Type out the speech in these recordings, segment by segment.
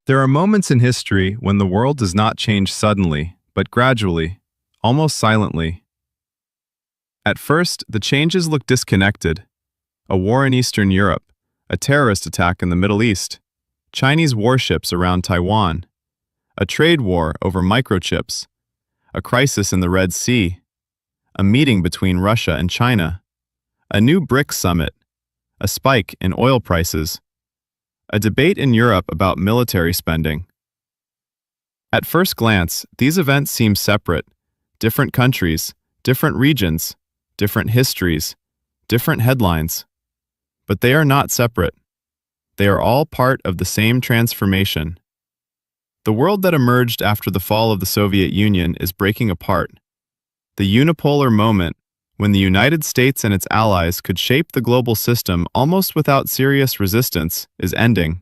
There are moments in history when the world does not change suddenly, but gradually, almost silently. At first, the changes look disconnected. A war in Eastern Europe, a terrorist attack in the Middle East, Chinese warships around Taiwan, a trade war over microchips, a crisis in the Red Sea, a meeting between Russia and China, a new BRICS summit, a spike in oil prices, a debate in Europe about military spending. At first glance, these events seem separate, different countries, different regions, different histories, different headlines. But they are not separate. They are all part of the same transformation. The world that emerged after the fall of the Soviet Union is breaking apart. The unipolar moment, when the United States and its allies could shape the global system almost without serious resistance, is ending.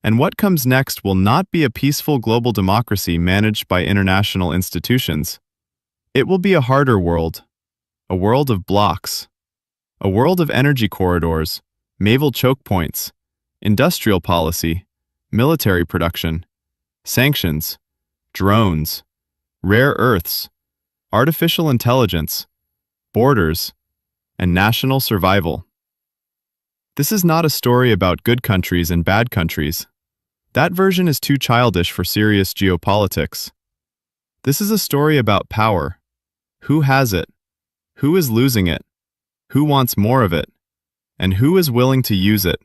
And what comes next will not be a peaceful global democracy managed by international institutions. It will be a harder world, a world of blocs, a world of energy corridors, naval chokepoints, industrial policy, military production, sanctions, drones, rare earths, artificial intelligence, borders, and national survival. This is not a story about good countries and bad countries. That version is too childish for serious geopolitics. This is a story about power. Who has it? Who is losing it? Who wants more of it? And who is willing to use it?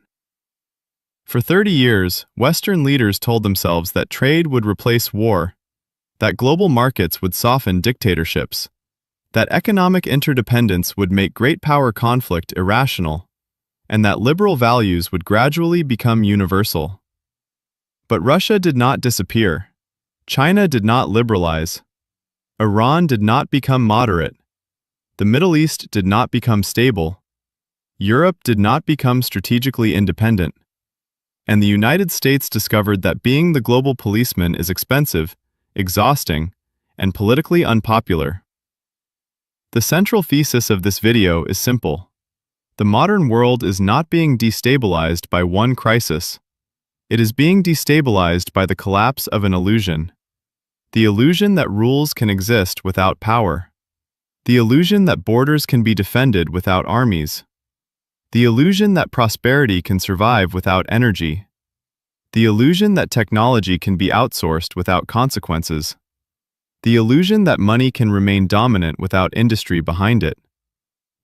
For 30 years, Western leaders told themselves that trade would replace war, that global markets would soften dictatorships, that economic interdependence would make great power conflict irrational, and that liberal values would gradually become universal. But Russia did not disappear. China did not liberalize. Iran did not become moderate. The Middle East did not become stable. Europe did not become strategically independent. And the United States discovered that being the global policeman is expensive, exhausting, and politically unpopular. The central thesis of this video is simple. The modern world is not being destabilized by one crisis. It is being destabilized by the collapse of an illusion. The illusion that rules can exist without power. The illusion that borders can be defended without armies. The illusion that prosperity can survive without energy. The illusion that technology can be outsourced without consequences. The illusion that money can remain dominant without industry behind it.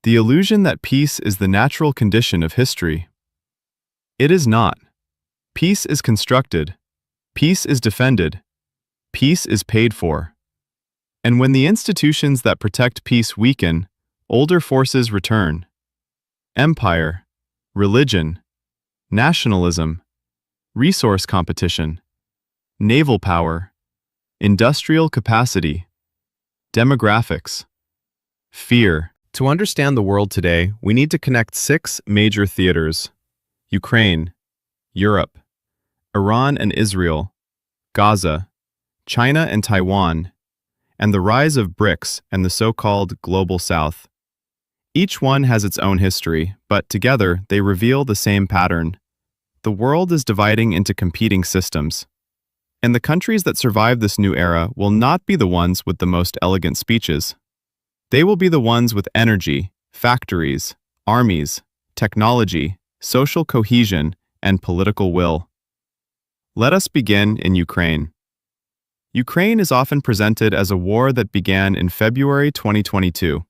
The illusion that peace is the natural condition of history. It is not. Peace is constructed. Peace is defended. Peace is paid for. And when the institutions that protect peace weaken, older forces return. Empire, religion, nationalism, resource competition, naval power, industrial capacity, demographics, fear. To understand the world today, we need to connect 6 major theaters: Ukraine, Europe, Iran and Israel, Gaza, China and Taiwan, and the rise of BRICS and the so-called Global South. Each one has its own history, but together they reveal the same pattern. The world is dividing into competing systems. And the countries that survive this new era will not be the ones with the most elegant speeches. They will be the ones with energy, factories, armies, technology, social cohesion, and political will. Let us begin in Ukraine. Ukraine is often presented as a war that began in February 2022.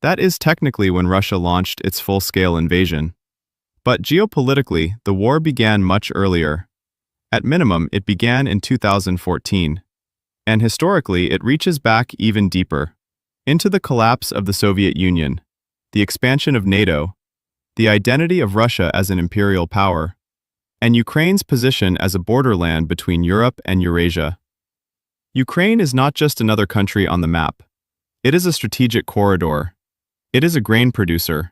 That is technically when Russia launched its full-scale invasion. But geopolitically, the war began much earlier. At minimum, it began in 2014. And historically, it reaches back even deeper, into the collapse of the Soviet Union, the expansion of NATO, the identity of Russia as an imperial power, and Ukraine's position as a borderland between Europe and Eurasia. Ukraine is not just another country on the map. It is a strategic corridor. It is a grain producer.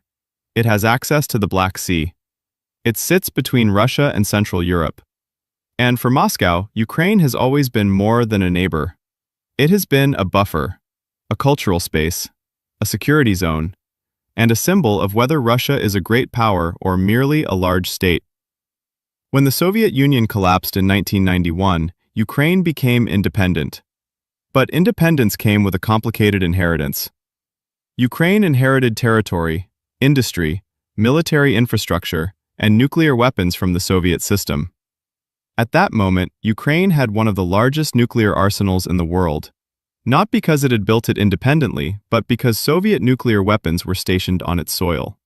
It has access to the Black Sea. It sits between Russia and Central Europe. And for Moscow, Ukraine has always been more than a neighbor. It has been a buffer, a cultural space, a security zone, and a symbol of whether Russia is a great power or merely a large state. When the Soviet Union collapsed in 1991, Ukraine became independent. But independence came with a complicated inheritance. Ukraine inherited territory, industry, military infrastructure, and nuclear weapons from the Soviet system. At that moment, Ukraine had one of the largest nuclear arsenals in the world, not because it had built it independently, but because Soviet nuclear weapons were stationed on its soil.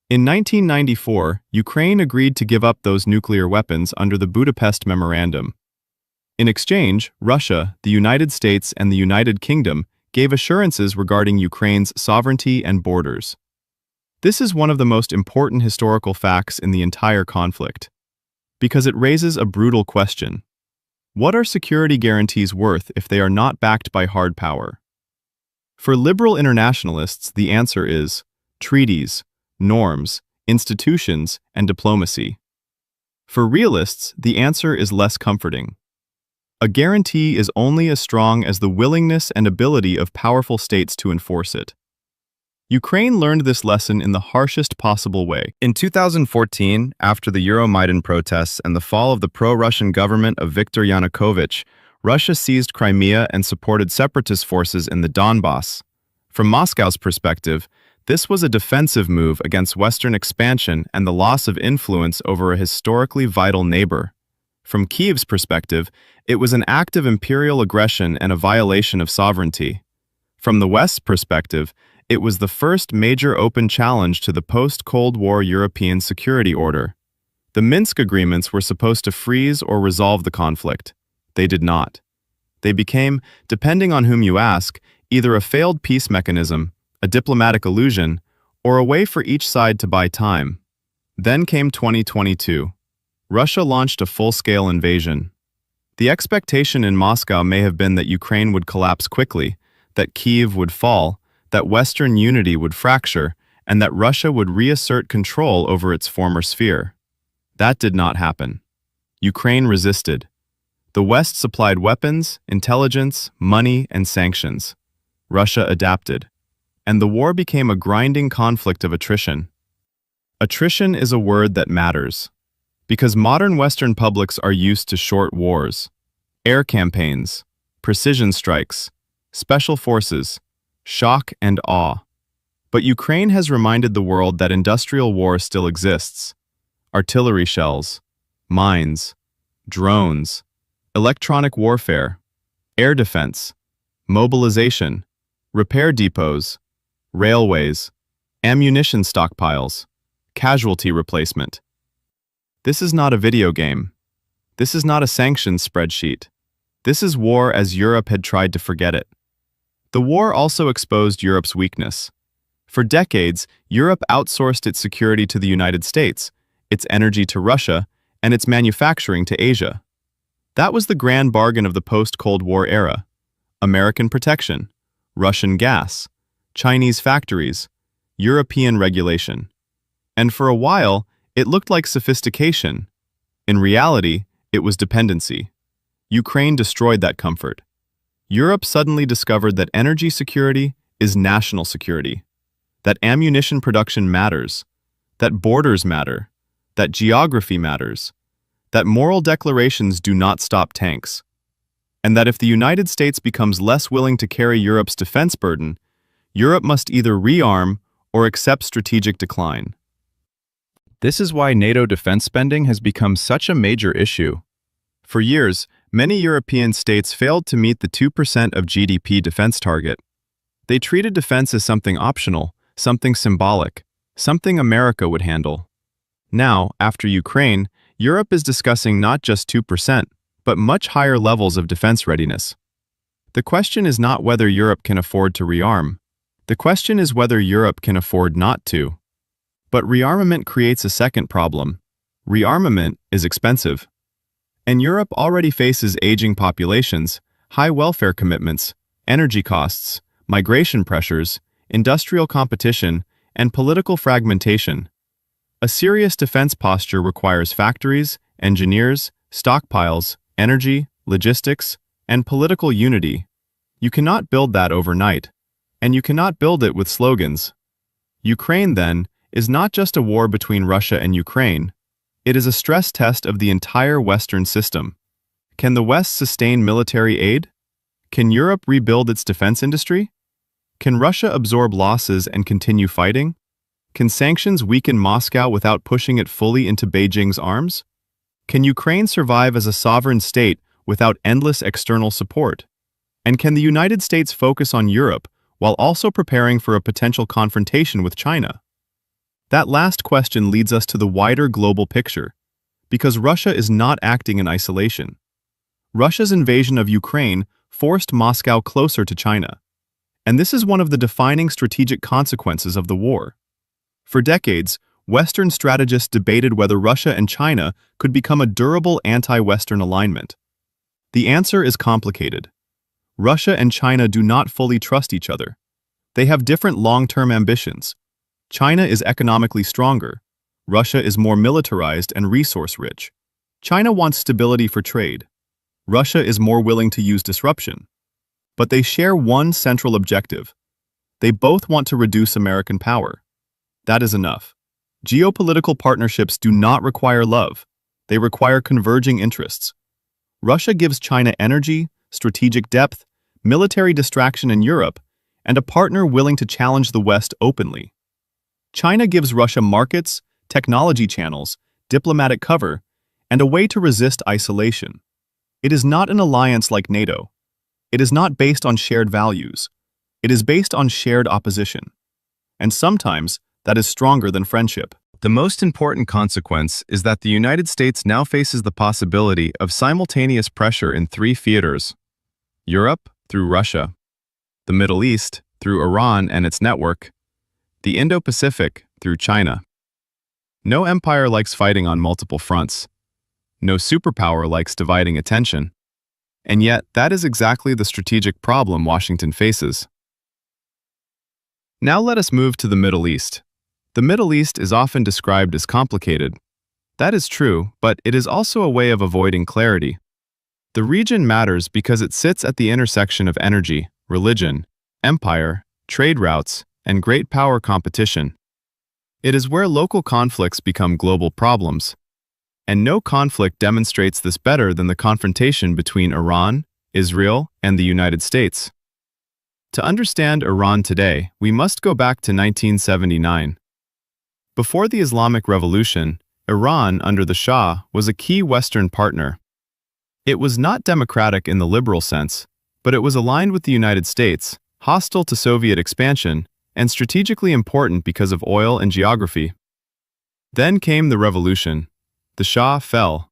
In 1994, Ukraine agreed to give up those nuclear weapons under the Budapest Memorandum. In exchange, Russia, the United States, and the United Kingdom gave assurances regarding Ukraine's sovereignty and borders. This is one of the most important historical facts in the entire conflict, because it raises a brutal question. What are security guarantees worth if they are not backed by hard power? For liberal internationalists, the answer is treaties, norms, institutions, and diplomacy. For realists, the answer is less comforting. A guarantee is only as strong as the willingness and ability of powerful states to enforce it. Ukraine learned this lesson in the harshest possible way. In 2014, after the Euromaidan protests and the fall of the pro-Russian government of Viktor Yanukovych, Russia seized Crimea and supported separatist forces in the Donbass. From Moscow's perspective, this was a defensive move against Western expansion and the loss of influence over a historically vital neighbor. From Kyiv's perspective, it was an act of imperial aggression and a violation of sovereignty. From the West's perspective, it was the first major open challenge to the post-Cold War European security order. The Minsk agreements were supposed to freeze or resolve the conflict. They did not. They became, depending on whom you ask, either a failed peace mechanism, a diplomatic illusion, or a way for each side to buy time. Then came 2022. Russia launched a full-scale invasion. The expectation in Moscow may have been that Ukraine would collapse quickly, that Kyiv would fall, that Western unity would fracture, and that Russia would reassert control over its former sphere. That did not happen. Ukraine resisted. The West supplied weapons, intelligence, money, and sanctions. Russia adapted. And the war became a grinding conflict of attrition. Attrition is a word that matters, because modern Western publics are used to short wars, air campaigns, precision strikes, special forces, shock and awe. But Ukraine has reminded the world that industrial war still exists. Artillery shells, mines, drones, electronic warfare, air defense, mobilization, repair depots, railways, ammunition stockpiles, casualty replacement. This is not a video game. This is not a sanctions spreadsheet. This is war as Europe had tried to forget it. The war also exposed Europe's weakness. For decades, Europe outsourced its security to the United States, its energy to Russia, and its manufacturing to Asia. That was the grand bargain of the post-Cold War era. American protection, Russian gas, Chinese factories, European regulation. And for a while, it looked like sophistication. In reality, it was dependency. Ukraine destroyed that comfort. Europe suddenly discovered that energy security is national security, that ammunition production matters, that borders matter, that geography matters, that moral declarations do not stop tanks, and that if the United States becomes less willing to carry Europe's defense burden, Europe must either rearm or accept strategic decline. This is why NATO defense spending has become such a major issue. For years, many European states failed to meet the 2% of GDP defense target. They treated defense as something optional, something symbolic, something America would handle. Now, after Ukraine, Europe is discussing not just 2%, but much higher levels of defense readiness. The question is not whether Europe can afford to rearm. The question is whether Europe can afford not to. But rearmament creates a second problem. Rearmament is expensive. And Europe already faces aging populations, high welfare commitments, energy costs, migration pressures, industrial competition, and political fragmentation. A serious defense posture requires factories, engineers, stockpiles, energy, logistics, and political unity. You cannot build that overnight, and you cannot build it with slogans. Ukraine, then, is not just a war between Russia and Ukraine. It is a stress test of the entire Western system. Can the West sustain military aid? Can Europe rebuild its defense industry? Can Russia absorb losses and continue fighting? Can sanctions weaken Moscow without pushing it fully into Beijing's arms? Can Ukraine survive as a sovereign state without endless external support? And can the United States focus on Europe while also preparing for a potential confrontation with China? That last question leads us to the wider global picture, because Russia is not acting in isolation. Russia's invasion of Ukraine forced Moscow closer to China, and this is one of the defining strategic consequences of the war. For decades, Western strategists debated whether Russia and China could become a durable anti-Western alignment. The answer is complicated. Russia and China do not fully trust each other. They have different long-term ambitions. China is economically stronger. Russia is more militarized and resource-rich. China wants stability for trade. Russia is more willing to use disruption. But they share one central objective. They both want to reduce American power. That is enough. Geopolitical partnerships do not require love. They require converging interests. Russia gives China energy, strategic depth, military distraction in Europe, and a partner willing to challenge the West openly. China gives Russia markets, technology channels, diplomatic cover, and a way to resist isolation. It is not an alliance like NATO. It is not based on shared values. It is based on shared opposition. And sometimes, that is stronger than friendship. The most important consequence is that the United States now faces the possibility of simultaneous pressure in three theaters: Europe through Russia, the Middle East through Iran and its network, the Indo-Pacific through China. No empire likes fighting on multiple fronts. No superpower likes dividing attention. And yet, that is exactly the strategic problem Washington faces. Now let us move to the Middle East. The Middle East is often described as complicated. That is true, but it is also a way of avoiding clarity. The region matters because it sits at the intersection of energy, religion, empire, trade routes, and great power competition. It is where local conflicts become global problems. And no conflict demonstrates this better than the confrontation between Iran, Israel, and the United States. To understand Iran today, we must go back to 1979. Before the Islamic Revolution, Iran, under the Shah, was a key Western partner. It was not democratic in the liberal sense, but it was aligned with the United States, hostile to Soviet expansion, and strategically important because of oil and geography. Then came the revolution. The Shah fell.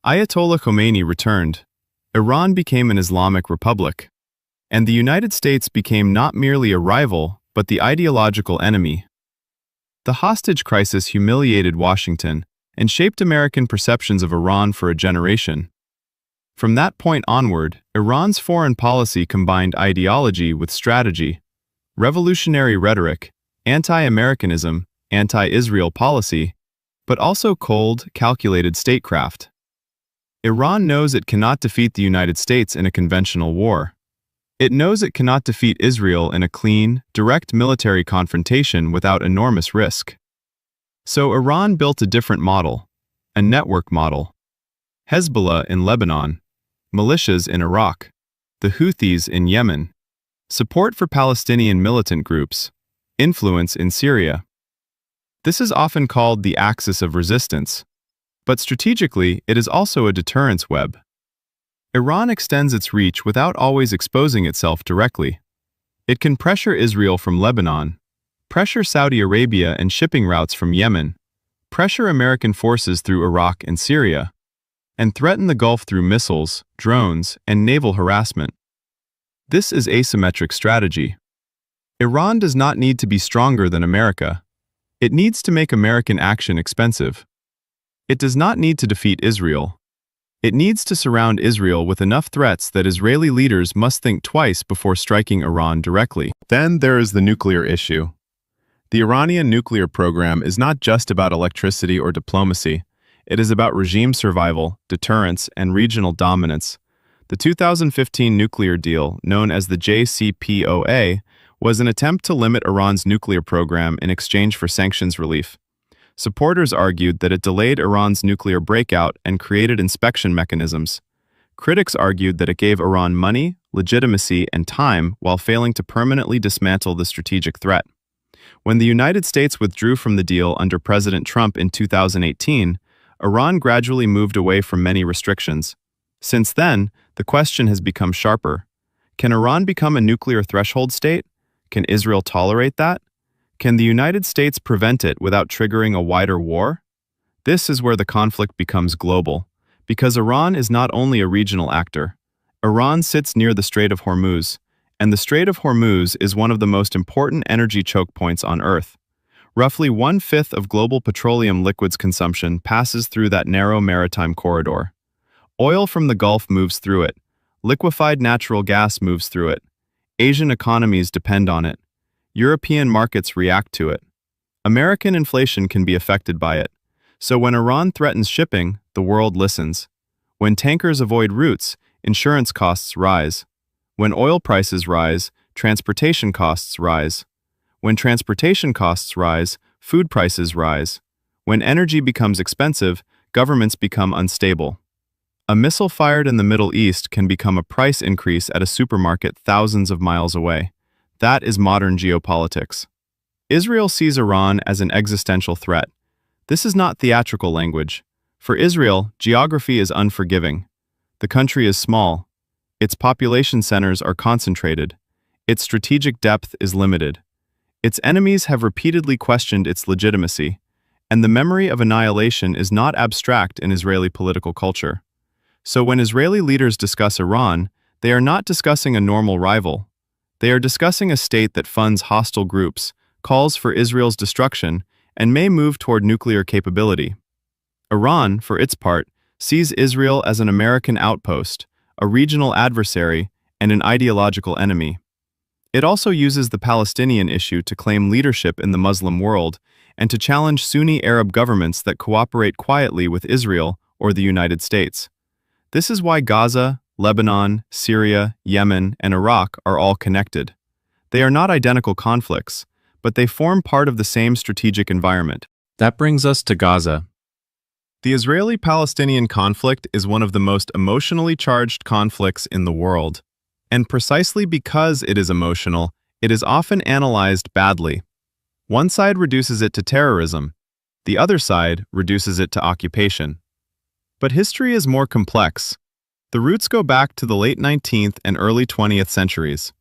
Ayatollah Khomeini returned. Iran became an Islamic republic. And the United States became not merely a rival, but the ideological enemy. The hostage crisis humiliated Washington and shaped American perceptions of Iran for a generation. From that point onward, Iran's foreign policy combined ideology with strategy, revolutionary rhetoric, anti-Americanism, anti-Israel policy, but also cold, calculated statecraft. Iran knows it cannot defeat the United States in a conventional war. It knows it cannot defeat Israel in a clean, direct military confrontation without enormous risk. So Iran built a different model, a network model. Hezbollah in Lebanon, militias in Iraq, the Houthis in Yemen, support for Palestinian militant groups, influence in Syria. This is often called the axis of resistance, but strategically it is also a deterrence web. Iran extends its reach without always exposing itself directly. It can pressure Israel from Lebanon, pressure Saudi Arabia and shipping routes from Yemen, pressure American forces through Iraq and Syria, and threaten the Gulf through missiles, drones, and naval harassment. This is asymmetric strategy. Iran does not need to be stronger than America. It needs to make American action expensive. It does not need to defeat Israel. It needs to surround Israel with enough threats that Israeli leaders must think twice before striking Iran directly. Then there is the nuclear issue. The Iranian nuclear program is not just about electricity or diplomacy. It is about regime survival, deterrence, and regional dominance. The 2015 nuclear deal, known as the JCPOA, was an attempt to limit Iran's nuclear program in exchange for sanctions relief. Supporters argued that it delayed Iran's nuclear breakout and created inspection mechanisms. Critics argued that it gave Iran money, legitimacy, and time while failing to permanently dismantle the strategic threat. When the United States withdrew from the deal under President Trump in 2018, Iran gradually moved away from many restrictions. Since then, the question has become sharper. Can Iran become a nuclear threshold state? Can Israel tolerate that? Can the United States prevent it without triggering a wider war? This is where the conflict becomes global, because Iran is not only a regional actor. Iran sits near the Strait of Hormuz, and the Strait of Hormuz is one of the most important energy choke points on Earth. Roughly 1/5 of global petroleum liquids consumption passes through that narrow maritime corridor. Oil from the Gulf moves through it. Liquefied natural gas moves through it. Asian economies depend on it. European markets react to it. American inflation can be affected by it. So when Iran threatens shipping, the world listens. When tankers avoid routes, insurance costs rise. When oil prices rise, transportation costs rise. When transportation costs rise, food prices rise. When energy becomes expensive, governments become unstable. A missile fired in the Middle East can become a price increase at a supermarket thousands of miles away. That is modern geopolitics. Israel sees Iran as an existential threat. This is not theatrical language. For Israel, geography is unforgiving. The country is small. Its population centers are concentrated. Its strategic depth is limited. Its enemies have repeatedly questioned its legitimacy, and the memory of annihilation is not abstract in Israeli political culture. So when Israeli leaders discuss Iran, they are not discussing a normal rival. They are discussing a state that funds hostile groups, calls for Israel's destruction, and may move toward nuclear capability. Iran, for its part, sees Israel as an American outpost, a regional adversary, and an ideological enemy. It also uses the Palestinian issue to claim leadership in the Muslim world and to challenge Sunni Arab governments that cooperate quietly with Israel or the United States. This is why Gaza, Lebanon, Syria, Yemen, and Iraq are all connected. They are not identical conflicts, but they form part of the same strategic environment. That brings us to Gaza. The Israeli-Palestinian conflict is one of the most emotionally charged conflicts in the world. And precisely because it is emotional, it is often analyzed badly. One side reduces it to terrorism. The other side reduces it to occupation. But history is more complex. The roots go back to the late 19th and early 20th centuries.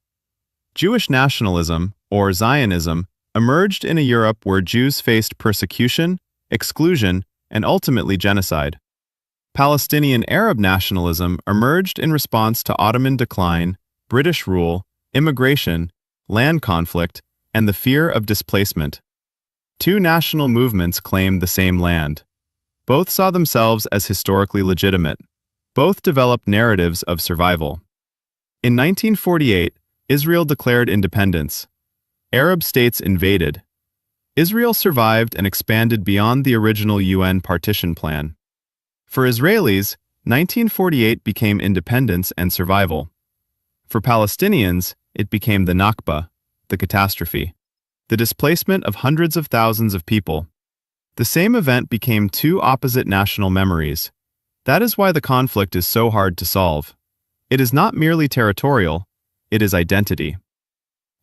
Jewish nationalism, or Zionism, emerged in a Europe where Jews faced persecution, exclusion, and ultimately genocide. Palestinian Arab nationalism emerged in response to Ottoman decline, British rule, immigration, land conflict, and the fear of displacement. Two national movements claimed the same land. Both saw themselves as historically legitimate. Both developed narratives of survival. In 1948, Israel declared independence. Arab states invaded. Israel survived and expanded beyond the original UN partition plan. For Israelis, 1948 became independence and survival. For Palestinians, it became the Nakba, the catastrophe, the displacement of hundreds of thousands of people. The same event became two opposite national memories. That is why the conflict is so hard to solve. It is not merely territorial, it is identity.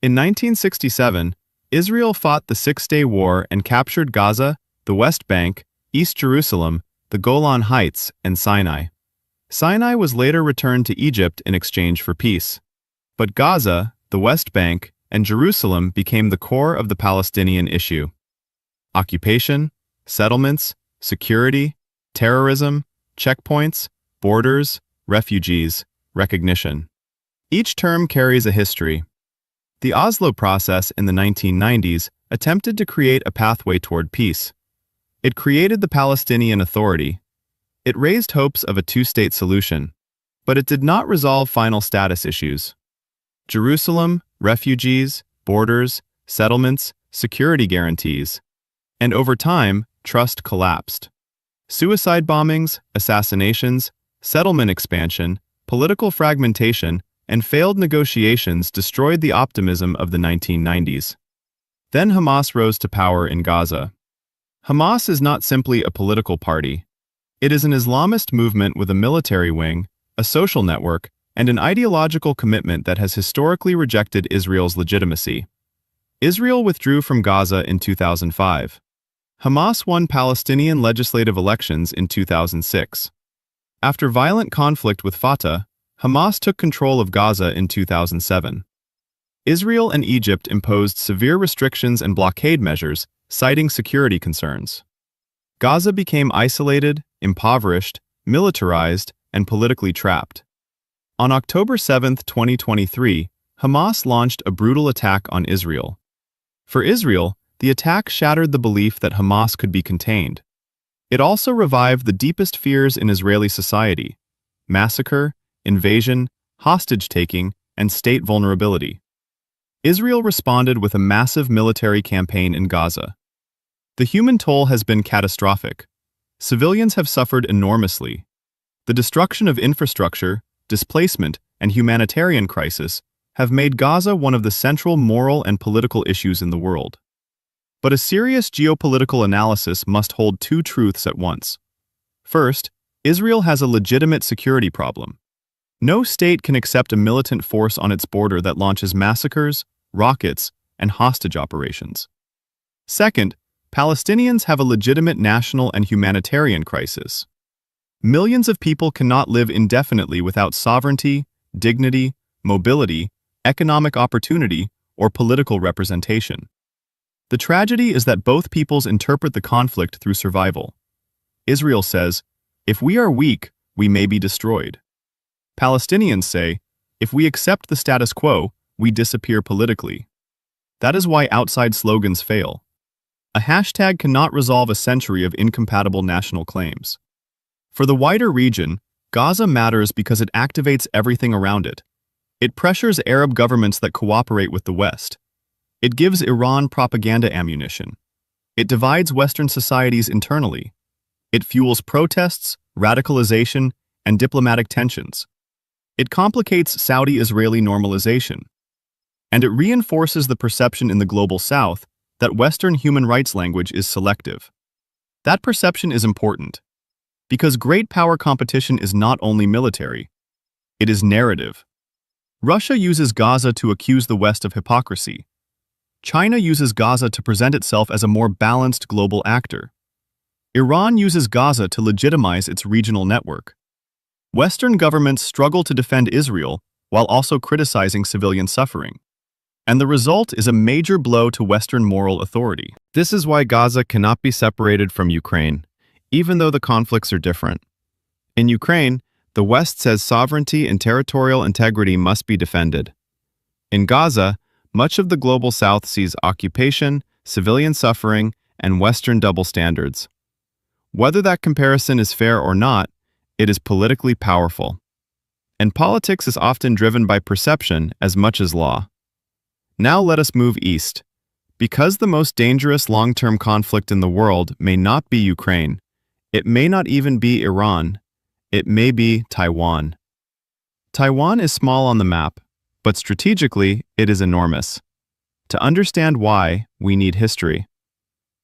In 1967, Israel fought the Six-Day War and captured Gaza, the West Bank, East Jerusalem, the Golan Heights, and Sinai. Sinai was later returned to Egypt in exchange for peace. But Gaza, the West Bank, and Jerusalem became the core of the Palestinian issue. Occupation, settlements, security, terrorism, checkpoints, borders, refugees, recognition. Each term carries a history. The Oslo process in the 1990s attempted to create a pathway toward peace. It created the Palestinian Authority. It raised hopes of a two-state solution, but it did not resolve final status issues. Jerusalem, refugees, borders, settlements, security guarantees. And over time, trust collapsed. Suicide bombings, assassinations, settlement expansion, political fragmentation, and failed negotiations destroyed the optimism of the 1990s. Then Hamas rose to power in Gaza. Hamas is not simply a political party. It is an Islamist movement with a military wing, a social network, and an ideological commitment that has historically rejected Israel's legitimacy. Israel withdrew from Gaza in 2005. Hamas won Palestinian legislative elections in 2006. After violent conflict with Fatah, Hamas took control of Gaza in 2007. Israel and Egypt imposed severe restrictions and blockade measures, citing security concerns. Gaza became isolated, impoverished, militarized, and politically trapped. On October 7, 2023, Hamas launched a brutal attack on Israel. For Israel, the attack shattered the belief that Hamas could be contained. It also revived the deepest fears in Israeli society: massacre, invasion, hostage-taking, and state vulnerability. Israel responded with a massive military campaign in Gaza. The human toll has been catastrophic. Civilians have suffered enormously. The destruction of infrastructure, displacement, and humanitarian crisis have made Gaza one of the central moral and political issues in the world. But a serious geopolitical analysis must hold two truths at once. First, Israel has a legitimate security problem. No state can accept a militant force on its border that launches massacres, rockets, and hostage operations. Second, Palestinians have a legitimate national and humanitarian crisis. Millions of people cannot live indefinitely without sovereignty, dignity, mobility, economic opportunity, or political representation. The tragedy is that both peoples interpret the conflict through survival. Israel says, "If we are weak, we may be destroyed." Palestinians say, "If we accept the status quo, we disappear politically." That is why outside slogans fail. A hashtag cannot resolve a century of incompatible national claims. For the wider region, Gaza matters because it activates everything around it. It pressures Arab governments that cooperate with the West. It gives Iran propaganda ammunition. It divides Western societies internally. It fuels protests, radicalization, and diplomatic tensions. It complicates Saudi-Israeli normalization. And it reinforces the perception in the global South that Western human rights language is selective. That perception is important, because great power competition is not only military, it is narrative. Russia uses Gaza to accuse the West of hypocrisy. China uses Gaza to present itself as a more balanced global actor. Iran uses Gaza to legitimize its regional network. Western governments struggle to defend Israel while also criticizing civilian suffering. And the result is a major blow to Western moral authority. This is why Gaza cannot be separated from Ukraine, even though the conflicts are different. In Ukraine, the West says sovereignty and territorial integrity must be defended. In Gaza, much of the global South sees occupation, civilian suffering, and Western double standards. Whether that comparison is fair or not, it is politically powerful. And politics is often driven by perception as much as law. Now let us move east. Because the most dangerous long-term conflict in the world may not be Ukraine, it may not even be Iran, it may be Taiwan. Taiwan is small on the map, but strategically it is enormous. To understand why, we need history.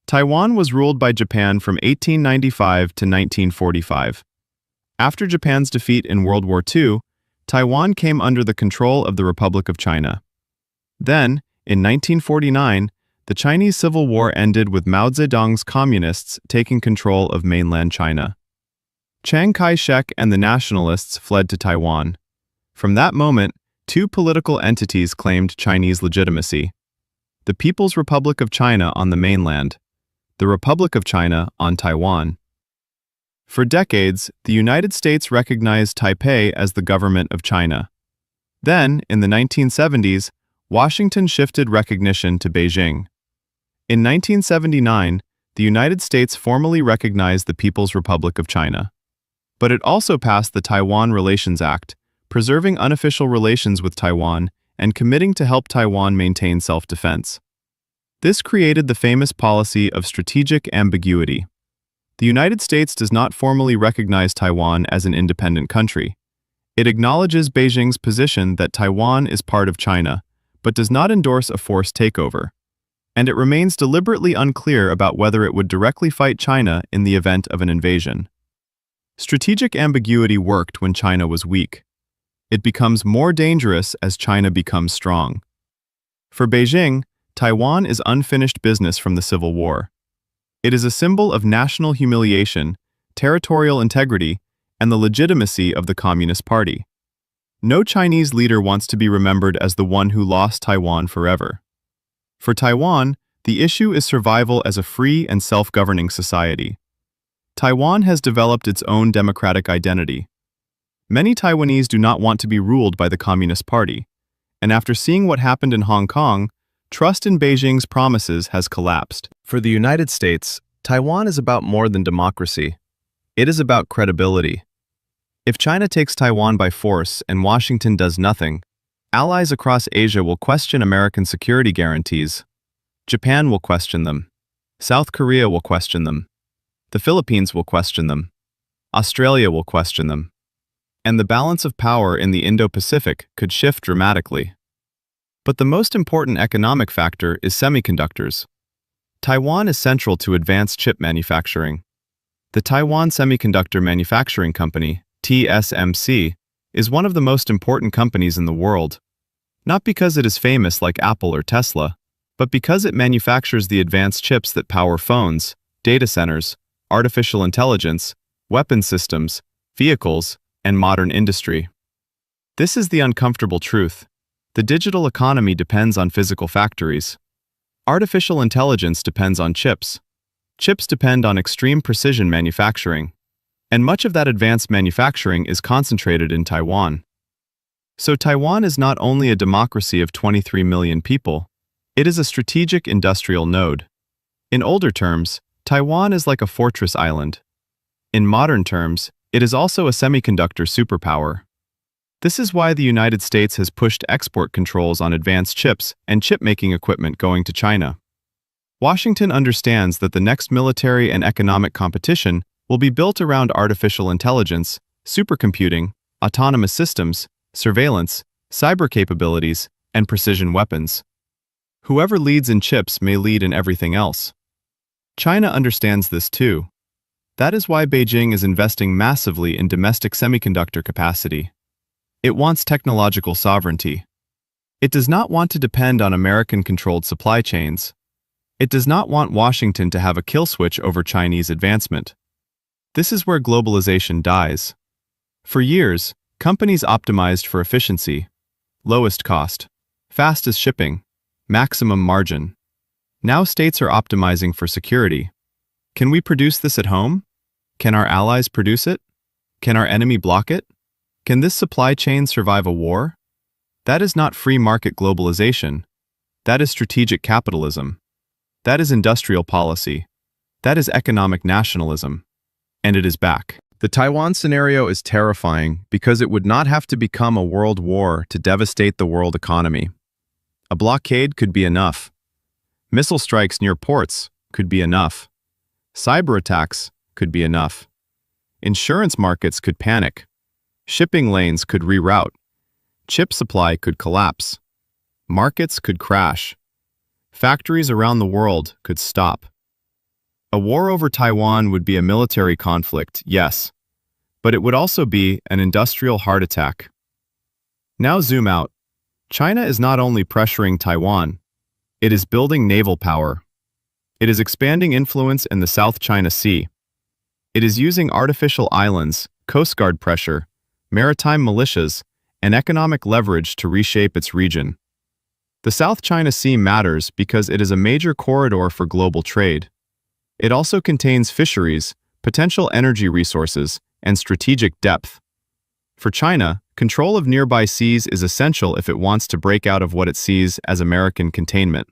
Taiwan was ruled by Japan from 1895 to 1945. After Japan's defeat in World War II, Taiwan came under the control of the Republic of China. Then, in 1949, the Chinese Civil War ended with Mao Zedong's communists taking control of mainland China. Chiang Kai-shek and the nationalists fled to Taiwan. From that moment, two political entities claimed Chinese legitimacy: the People's Republic of China on the mainland, the Republic of China on Taiwan. For decades, the United States recognized Taipei as the government of China. Then, in the 1970s, Washington shifted recognition to Beijing. In 1979, the United States formally recognized the People's Republic of China. But it also passed the Taiwan Relations Act, preserving unofficial relations with Taiwan and committing to help Taiwan maintain self-defense. This created the famous policy of strategic ambiguity. The United States does not formally recognize Taiwan as an independent country. It acknowledges Beijing's position that Taiwan is part of China, but does not endorse a forced takeover. and it remains deliberately unclear about whether it would directly fight China in the event of an invasion. Strategic ambiguity worked when China was weak. It becomes more dangerous as China becomes strong. For Beijing, Taiwan is unfinished business from the Civil War. It is a symbol of national humiliation, territorial integrity, and the legitimacy of the Communist Party. No Chinese leader wants to be remembered as the one who lost Taiwan forever. For Taiwan, the issue is survival as a free and self-governing society. Taiwan has developed its own democratic identity. Many Taiwanese do not want to be ruled by the Communist Party, and after seeing what happened in Hong Kong, trust in Beijing's promises has collapsed. For the United States, Taiwan is about more than democracy. It is about credibility. If China takes Taiwan by force and Washington does nothing, allies across Asia will question American security guarantees. Japan will question them. South Korea will question them. The Philippines will question them. Australia will question them. And the balance of power in the Indo-Pacific could shift dramatically. But the most important economic factor is semiconductors. Taiwan is central to advanced chip manufacturing. The Taiwan Semiconductor Manufacturing Company, TSMC, is one of the most important companies in the world. Not because it is famous like Apple or Tesla, but because it manufactures the advanced chips that power phones, data centers, artificial intelligence, weapon systems, vehicles, and modern industry. This is the uncomfortable truth. The digital economy depends on physical factories. Artificial intelligence depends on chips. Chips depend on extreme precision manufacturing. And much of that advanced manufacturing is concentrated in Taiwan. So Taiwan is not only a democracy of 23 million people, it is a strategic industrial node. In older terms, Taiwan is like a fortress island. In modern terms, it is also a semiconductor superpower. This is why the United States has pushed export controls on advanced chips and chip-making equipment going to China. Washington understands that the next military and economic competition will be built around artificial intelligence, supercomputing, autonomous systems, surveillance, cyber capabilities, and precision weapons. Whoever leads in chips may lead in everything else. China understands this too. That is why Beijing is investing massively in domestic semiconductor capacity. It wants technological sovereignty. It does not want to depend on American-controlled supply chains. It does not want Washington to have a kill switch over Chinese advancement. This is where globalization dies. For years, companies optimized for efficiency, lowest cost, fastest shipping, maximum margin. Now states are optimizing for security. Can we produce this at home? Can our allies produce it? Can our enemy block it? Can this supply chain survive a war? That is not free market globalization. That is strategic capitalism. That is industrial policy. That is economic nationalism. And it is back. The Taiwan scenario is terrifying because it would not have to become a world war to devastate the world economy. A blockade could be enough. Missile strikes near ports could be enough. Cyber attacks could be enough. Insurance markets could panic. Shipping lanes could reroute. Chip supply could collapse. Markets could crash. Factories around the world could stop. A war over Taiwan would be a military conflict, yes, but it would also be an industrial heart attack. Now zoom out. China is not only pressuring Taiwan, it is building naval power. It is expanding influence in the South China Sea. It is using artificial islands, Coast Guard pressure, maritime militias, and economic leverage to reshape its region. The South China Sea matters because it is a major corridor for global trade. It also contains fisheries, potential energy resources, and strategic depth. For China, control of nearby seas is essential if it wants to break out of what it sees as American containment.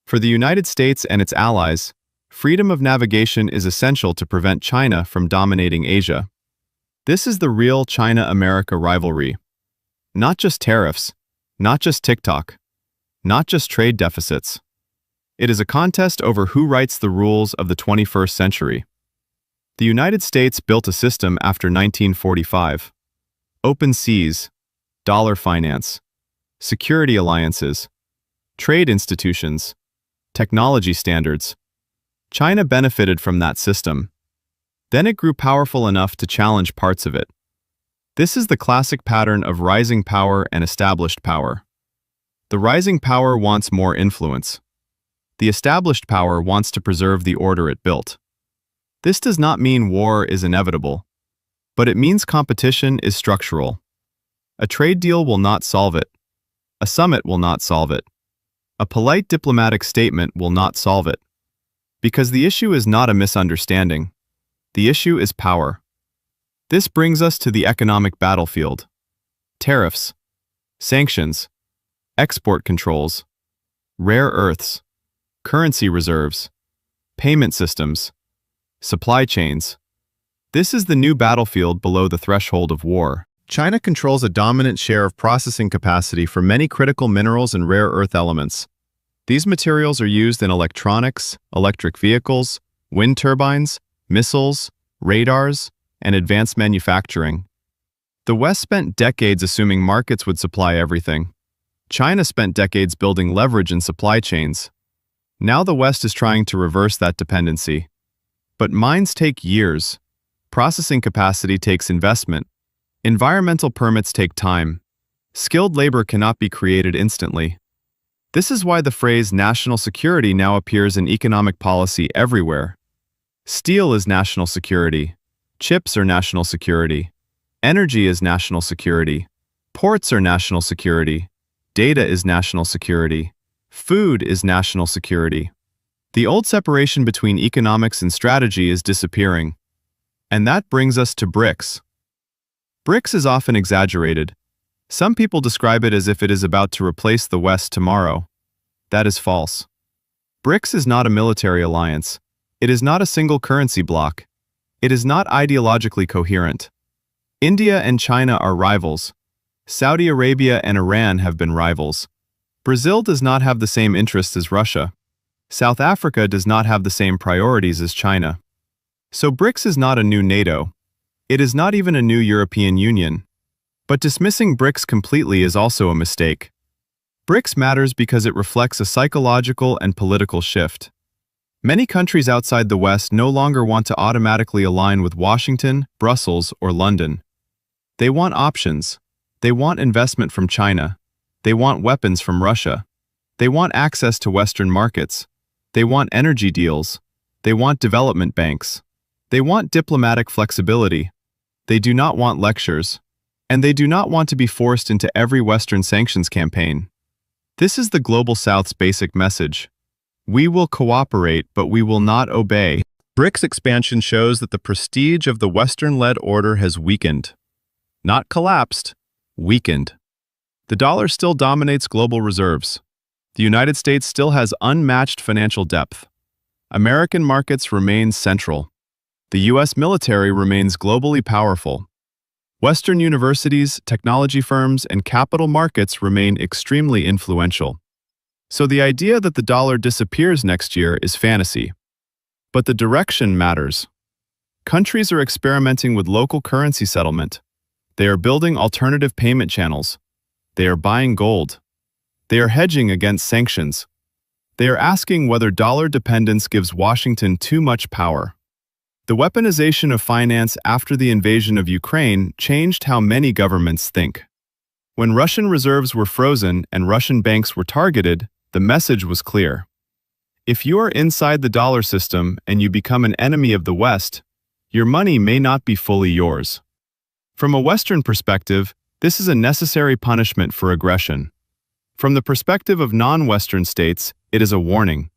For the United States and its allies, freedom of navigation is essential to prevent China from dominating Asia. This is the real China-America rivalry. Not just tariffs, not just TikTok, not just trade deficits. It is a contest over who writes the rules of the 21st century. The United States built a system after 1945. Open seas, dollar finance, security alliances, trade institutions, technology standards. China benefited from that system. Then it grew powerful enough to challenge parts of it. This is the classic pattern of rising power and established power. The rising power wants more influence. The established power wants to preserve the order it built. This does not mean war is inevitable, but it means competition is structural. A trade deal will not solve it. A summit will not solve it. A polite diplomatic statement will not solve it. Because the issue is not a misunderstanding. The issue is power. This brings us to the economic battlefield. Tariffs, sanctions, export controls, rare earths, currency reserves, payment systems, supply chains. This is the new battlefield below the threshold of war. China controls a dominant share of processing capacity for many critical minerals and rare earth elements. These materials are used in electronics, electric vehicles, wind turbines, missiles, radars, and advanced manufacturing. The West spent decades assuming markets would supply everything. China spent decades building leverage in supply chains. Now the West is trying to reverse that dependency. But mines take years. Processing capacity takes investment. Environmental permits take time. Skilled labor cannot be created instantly. This is why the phrase national security now appears in economic policy everywhere. Steel is national security. Chips are national security. Energy is national security. Ports are national security. Data is national security. Food is national security. The old separation between economics and strategy is disappearing. And that brings us to BRICS. BRICS is often exaggerated. Some people describe it as if it is about to replace the West tomorrow. That is false. BRICS is not a military alliance. It is not a single currency bloc. It is not ideologically coherent. India and China are rivals. Saudi Arabia and Iran have been rivals. Brazil does not have the same interests as Russia. South Africa does not have the same priorities as China. So BRICS is not a new NATO. It is not even a new European Union. But dismissing BRICS completely is also a mistake. BRICS matters because it reflects a psychological and political shift. Many countries outside the West no longer want to automatically align with Washington, Brussels, or London. They want options. They want investment from China. They want weapons from Russia. They want access to Western markets. They want energy deals. They want development banks. They want diplomatic flexibility. They do not want lectures. And they do not want to be forced into every Western sanctions campaign. This is the Global South's basic message. We will cooperate, but we will not obey. BRICS expansion shows that the prestige of the Western-led order has weakened. Not collapsed, weakened. The dollar still dominates global reserves. The United States still has unmatched financial depth. American markets remain central. The U.S. military remains globally powerful. Western universities, technology firms, and capital markets remain extremely influential. So the idea that the dollar disappears next year is fantasy. But the direction matters. Countries are experimenting with local currency settlement. They are building alternative payment channels. They are buying gold. They are hedging against sanctions. They are asking whether dollar dependence gives Washington too much power. The weaponization of finance after the invasion of Ukraine changed how many governments think. When Russian reserves were frozen and Russian banks were targeted, the message was clear. If you are inside the dollar system and you become an enemy of the West, your money may not be fully yours. From a Western perspective, this is a necessary punishment for aggression. From the perspective of non-Western states, it is a warning.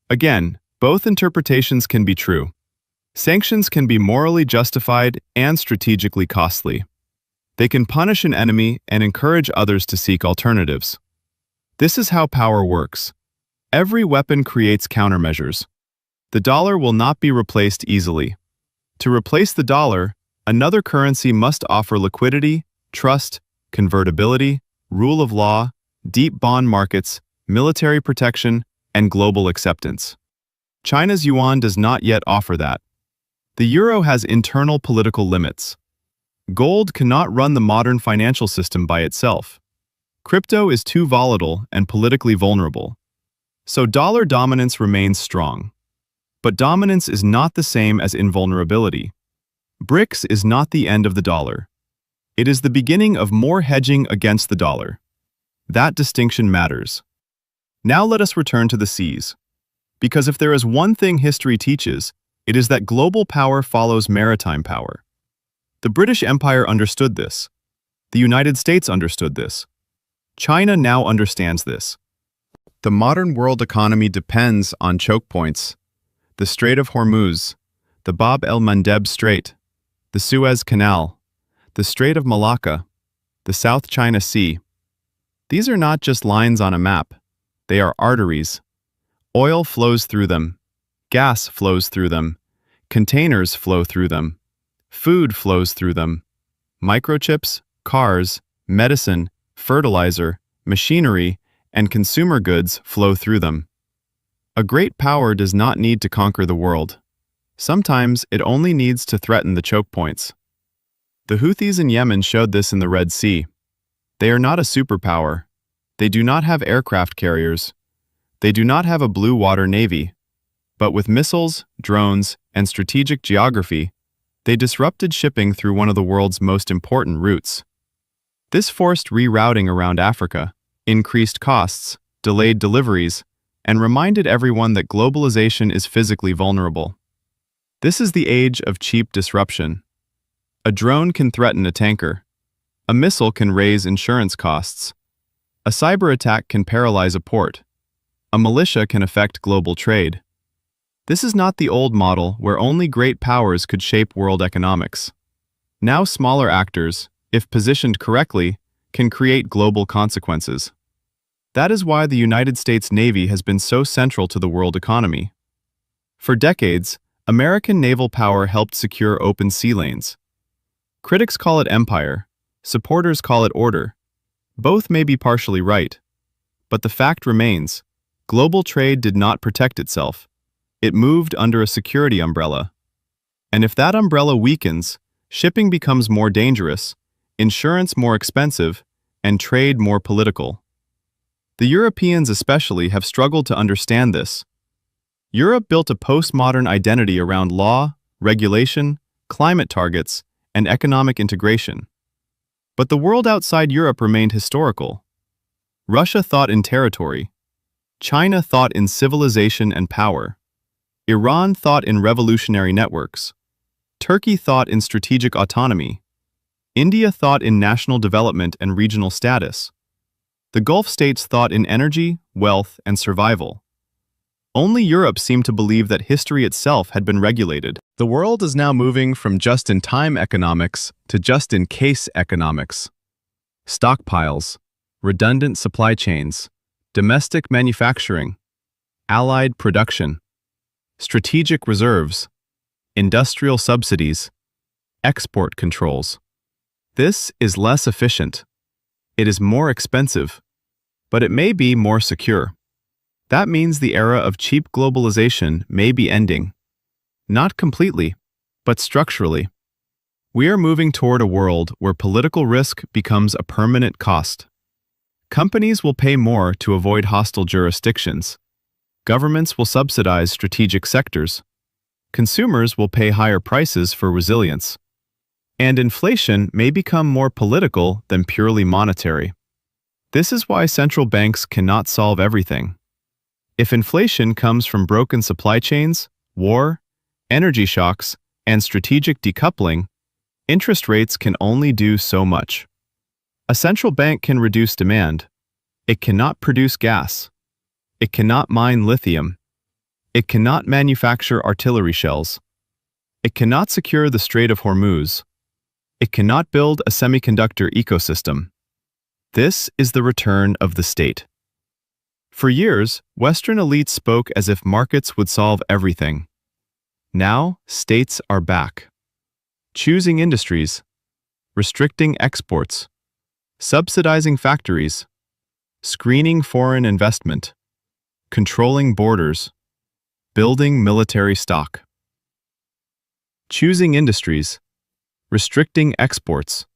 Again, both interpretations can be true. Sanctions can be morally justified and strategically costly. They can punish an enemy and encourage others to seek alternatives. This is how power works. Every weapon creates countermeasures. The dollar will not be replaced easily. To replace the dollar, another currency must offer liquidity, trust, convertibility, rule of law, deep bond markets, military protection, and global acceptance. China's yuan does not yet offer that. The euro has internal political limits. Gold cannot run the modern financial system by itself. Crypto is too volatile and politically vulnerable. So dollar dominance remains strong. But dominance is not the same as invulnerability. BRICS is not the end of the dollar. It is the beginning of more hedging against the dollar. That distinction matters. Now let us return to the seas. Because if there is one thing history teaches, it is that global power follows maritime power. The British Empire understood this. The United States understood this. China now understands this. The modern world economy depends on chokepoints: the Strait of Hormuz, the Bab el-Mandeb Strait, the Suez Canal, the Strait of Malacca, the South China Sea. These are not just lines on a map. They are arteries. Oil flows through them. Gas flows through them. Containers flow through them. Food flows through them. Microchips, cars, medicine, fertilizer, machinery, and consumer goods flow through them. A great power does not need to conquer the world. Sometimes it only needs to threaten the choke points. The Houthis in Yemen showed this in the Red Sea. They are not a superpower. They do not have aircraft carriers. They do not have a blue water navy. But with missiles, drones, and strategic geography, they disrupted shipping through one of the world's most important routes. This forced rerouting around Africa, increased costs, delayed deliveries, and reminded everyone that globalization is physically vulnerable. This is the age of cheap disruption. A drone can threaten a tanker. A missile can raise insurance costs. A cyber attack can paralyze a port. A militia can affect global trade. This is not the old model where only great powers could shape world economics. Now smaller actors, if positioned correctly, can create global consequences. That is why the United States Navy has been so central to the world economy. For decades, American naval power helped secure open sea lanes. Critics call it empire, supporters call it order. Both may be partially right. But the fact remains, global trade did not protect itself. It moved under a security umbrella. And if that umbrella weakens, shipping becomes more dangerous, insurance more expensive, and trade more political. The Europeans especially have struggled to understand this. Europe built a postmodern identity around law, regulation, climate targets, and economic integration. But the world outside Europe remained historical. Russia thought in territory. China thought in civilization and power. Iran thought in revolutionary networks. Turkey thought in strategic autonomy. India thought in national development and regional status. The Gulf states thought in energy, wealth, and survival. Only Europe seemed to believe that history itself had been regulated. The world is now moving from just-in-time economics to just-in-case economics. Stockpiles, redundant supply chains, domestic manufacturing, allied production, strategic reserves, industrial subsidies, export controls. This is less efficient. It is more expensive, but it may be more secure. That means the era of cheap globalization may be ending. Not completely, but structurally. We are moving toward a world where political risk becomes a permanent cost. Companies will pay more to avoid hostile jurisdictions. Governments will subsidize strategic sectors. Consumers will pay higher prices for resilience. And inflation may become more political than purely monetary. This is why central banks cannot solve everything. If inflation comes from broken supply chains, war, energy shocks, and strategic decoupling, interest rates can only do so much. A central bank can reduce demand. It cannot produce gas. It cannot mine lithium. It cannot manufacture artillery shells. It cannot secure the Strait of Hormuz. It cannot build a semiconductor ecosystem. This is the return of the state. For years, Western elites spoke as if markets would solve everything. Now, states are back. Choosing industries, restricting exports, subsidizing factories, screening foreign investment, controlling borders, building military stock. Choosing industries, restricting exports,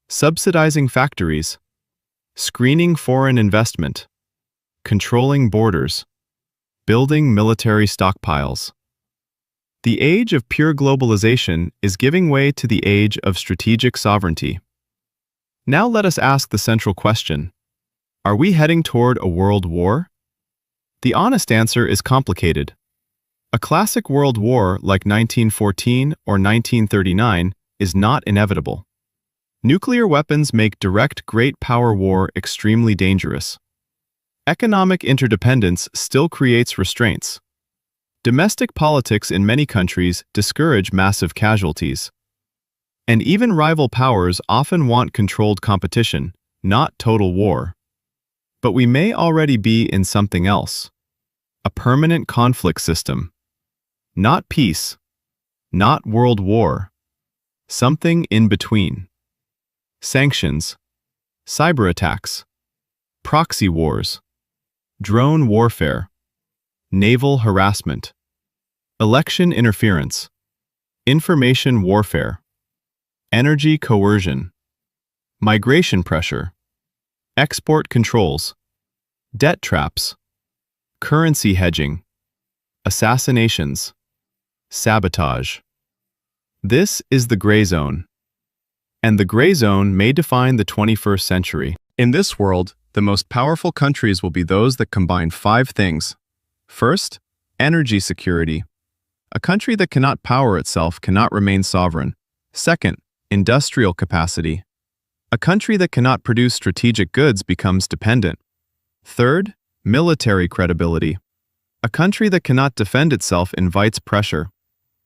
subsidizing factories, screening foreign investment, controlling borders, Building military stockpiles. The age of pure globalization is giving way to the age of strategic sovereignty. Now let us ask the central question: are we heading toward a world war? The honest answer is complicated. A classic world war like 1914 or 1939 is not inevitable. Nuclear weapons make direct great power war extremely dangerous. Economic interdependence still creates restraints. Domestic politics in many countries discourage massive casualties. And even rival powers often want controlled competition, not total war. But we may already be in something else. A permanent conflict system. Not peace. Not world war. Something in between. Sanctions. Cyber attacks. Proxy wars. Drone warfare. Naval harassment. Election interference. Information warfare. Energy coercion. Migration pressure. Export controls. Debt traps. Currency hedging. Assassinations. Sabotage. This is the gray zone. And the gray zone may define the 21st century. In this world, the most powerful countries will be those that combine 5 things. First, energy security. A country that cannot power itself cannot remain sovereign. Second, industrial capacity. A country that cannot produce strategic goods becomes dependent. Third, military credibility. A country that cannot defend itself invites pressure.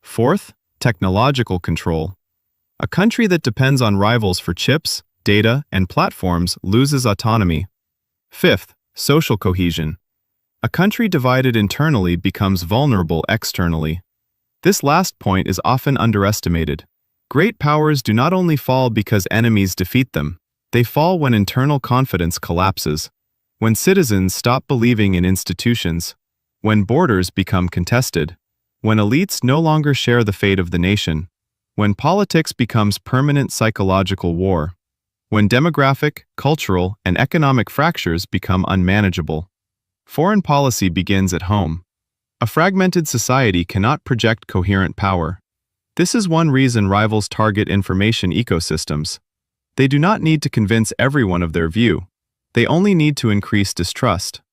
Fourth, technological control. A country that depends on rivals for chips, data, and platforms loses autonomy. Fifth, social cohesion. A country divided internally becomes vulnerable externally. This last point is often underestimated. Great powers do not only fall because enemies defeat them, they fall when internal confidence collapses, when citizens stop believing in institutions, when borders become contested, when elites no longer share the fate of the nation, when politics becomes permanent psychological war, when demographic, cultural, and economic fractures become unmanageable. Foreign policy begins at home. A fragmented society cannot project coherent power. This is one reason rivals target information ecosystems. They do not need to convince everyone of their view. They only need to increase distrust.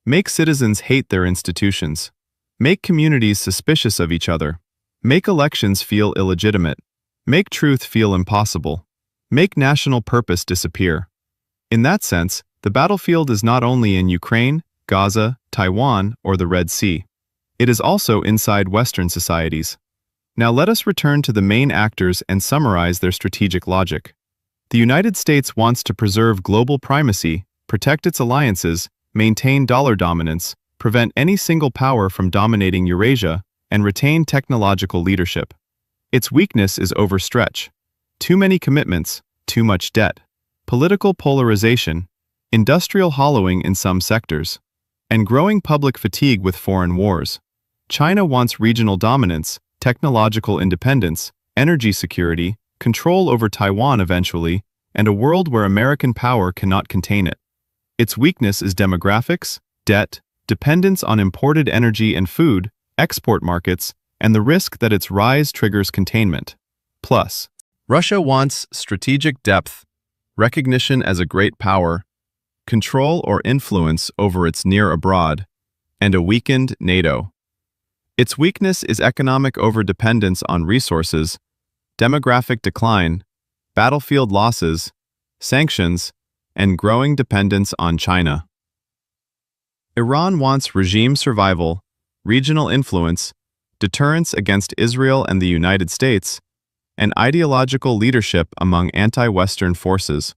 Make citizens hate their institutions. Make communities suspicious of each other. Make elections feel illegitimate. Make truth feel impossible. Make national purpose disappear. In that sense, the battlefield is not only in Ukraine, Gaza, Taiwan, or the Red Sea. It is also inside Western societies. Now let us return to the main actors and summarize their strategic logic. The United States wants to preserve global primacy, protect its alliances, maintain dollar dominance, prevent any single power from dominating Eurasia, and retain technological leadership. Its weakness is overstretch. Too many commitments, too much debt, political polarization, industrial hollowing in some sectors, and growing public fatigue with foreign wars. China wants regional dominance, technological independence, energy security, control over Taiwan eventually, and a world where American power cannot contain it. Its weakness is demographics, debt, dependence on imported energy and food, export markets, and the risk that its rise triggers containment. Plus, Russia wants strategic depth, recognition as a great power, control or influence over its near abroad, and a weakened NATO. Its weakness is economic overdependence on resources, demographic decline, battlefield losses, sanctions, and growing dependence on China. Iran wants regime survival, regional influence, deterrence against Israel and the United States, and ideological leadership among anti-Western forces.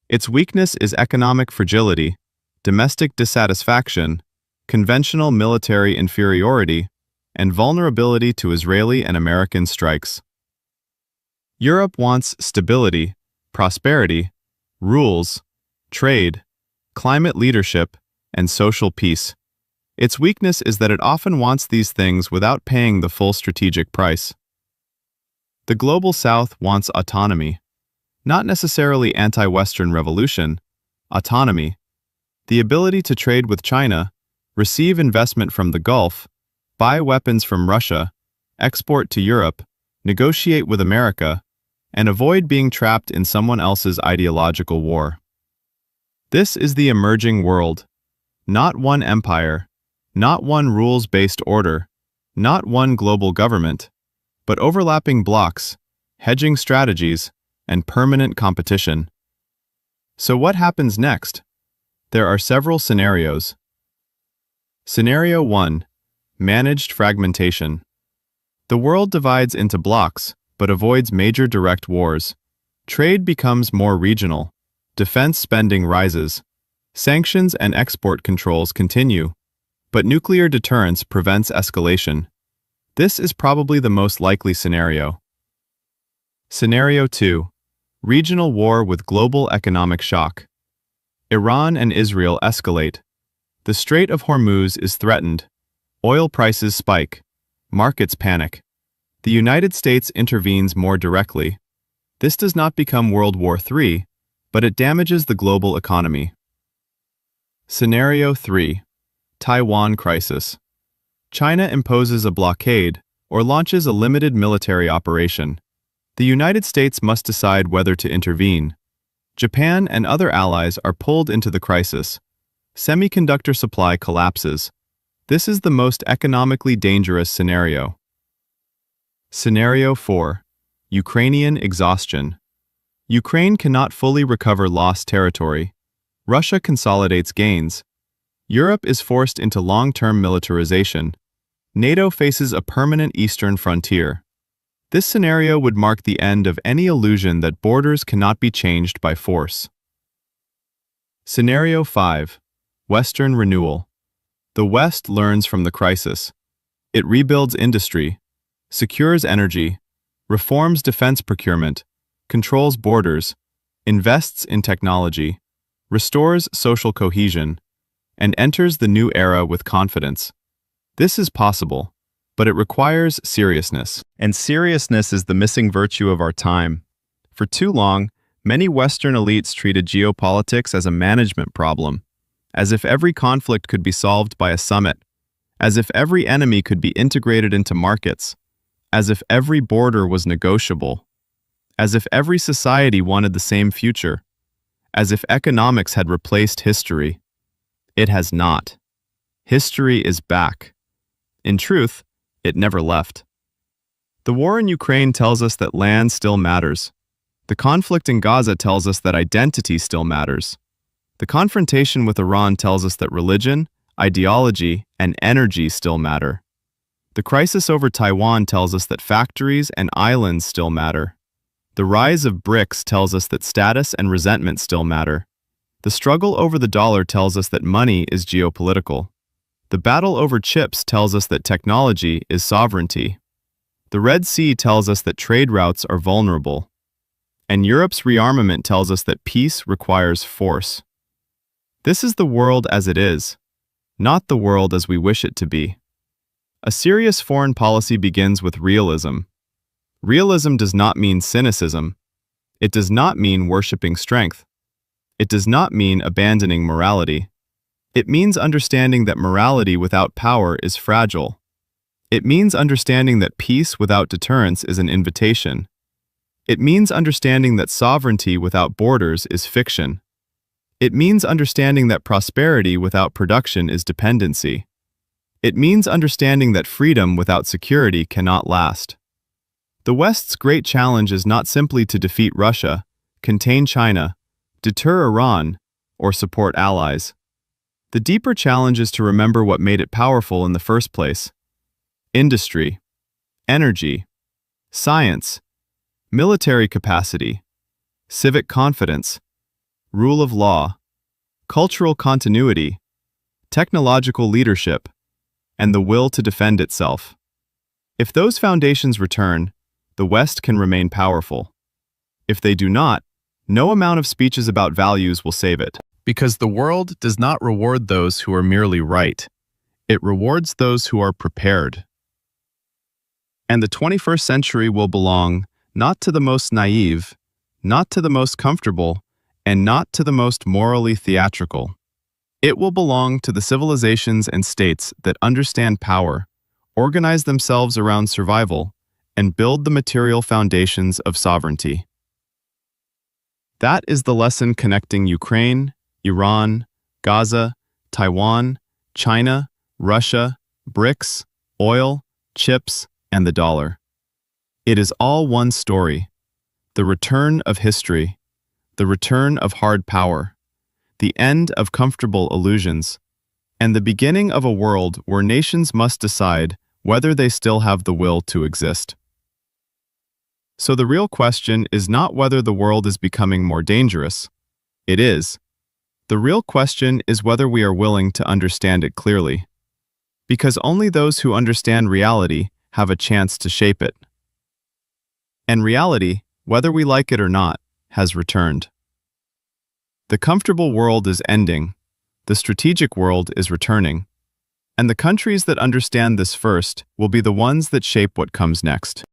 Its weakness is economic fragility, domestic dissatisfaction, conventional military inferiority, and vulnerability to Israeli and American strikes. Europe wants stability, prosperity, rules, trade, climate leadership, and social peace. Its weakness is that it often wants these things without paying the full strategic price. The Global South wants autonomy, not necessarily anti-Western revolution, autonomy, the ability to trade with China, receive investment from the Gulf, buy weapons from Russia, export to Europe, negotiate with America, and avoid being trapped in someone else's ideological war. This is the emerging world. Not one empire, not one rules-based order, not one global government, but overlapping blocs, hedging strategies, and permanent competition. So what happens next? There are several scenarios. Scenario 1. Managed fragmentation. The world divides into blocs, but avoids major direct wars. Trade becomes more regional. Defense spending rises. Sanctions and export controls continue, but nuclear deterrence prevents escalation. This is probably the most likely scenario. Scenario 2. Regional war with global economic shock. Iran and Israel escalate. The Strait of Hormuz is threatened. Oil prices spike. Markets panic. The United States intervenes more directly. This does not become World War III, but it damages the global economy. Scenario 3. Taiwan crisis. China imposes a blockade or launches a limited military operation. The United States must decide whether to intervene. Japan and other allies are pulled into the crisis. Semiconductor supply collapses. This is the most economically dangerous scenario. Scenario 4. Ukrainian exhaustion. Ukraine cannot fully recover lost territory. Russia consolidates gains. Europe is forced into long-term militarization. NATO faces a permanent eastern frontier. This scenario would mark the end of any illusion that borders cannot be changed by force. Scenario 5. Western renewal. The West learns from the crisis. It rebuilds industry, secures energy, reforms defense procurement, controls borders, invests in technology, restores social cohesion, and enters the new era with confidence. This is possible, but it requires seriousness. And seriousness is the missing virtue of our time. For too long, many Western elites treated geopolitics as a management problem, as if every conflict could be solved by a summit, as if every enemy could be integrated into markets, as if every border was negotiable, as if every society wanted the same future, as if economics had replaced history. It has not. History is back. In truth, it never left. The war in Ukraine tells us that land still matters. The conflict in Gaza tells us that identity still matters. The confrontation with Iran tells us that religion, ideology, and energy still matter. The crisis over Taiwan tells us that factories and islands still matter. The rise of BRICS tells us that status and resentment still matter. The struggle over the dollar tells us that money is geopolitical. The battle over chips tells us that technology is sovereignty. The Red Sea tells us that trade routes are vulnerable. And Europe's rearmament tells us that peace requires force. This is the world as it is, not the world as we wish it to be. A serious foreign policy begins with realism. Realism does not mean cynicism. It does not mean worshipping strength. It does not mean abandoning morality. It means understanding that morality without power is fragile. It means understanding that peace without deterrence is an invitation. It means understanding that sovereignty without borders is fiction. It means understanding that prosperity without production is dependency. It means understanding that freedom without security cannot last. The West's great challenge is not simply to defeat Russia, contain China, deter Iran, or support allies. The deeper challenge is to remember what made it powerful in the first place. Industry, energy, science, military capacity, civic confidence, rule of law, cultural continuity, technological leadership, and the will to defend itself. If those foundations return, the West can remain powerful. If they do not, no amount of speeches about values will save it. Because the world does not reward those who are merely right. It rewards those who are prepared. And the 21st century will belong not to the most naive, not to the most comfortable, and not to the most morally theatrical. It will belong to the civilizations and states that understand power, organize themselves around survival, and build the material foundations of sovereignty. That is the lesson connecting Ukraine, Iran, Gaza, Taiwan, China, Russia, BRICS, oil, chips, and the dollar. It is all one story: the return of history, the return of hard power, the end of comfortable illusions, and the beginning of a world where nations must decide whether they still have the will to exist. So the real question is not whether the world is becoming more dangerous. It is. The real question is whether we are willing to understand it clearly. Because only those who understand reality have a chance to shape it. And reality, whether we like it or not, has returned. The comfortable world is ending, the strategic world is returning, and the countries that understand this first will be the ones that shape what comes next.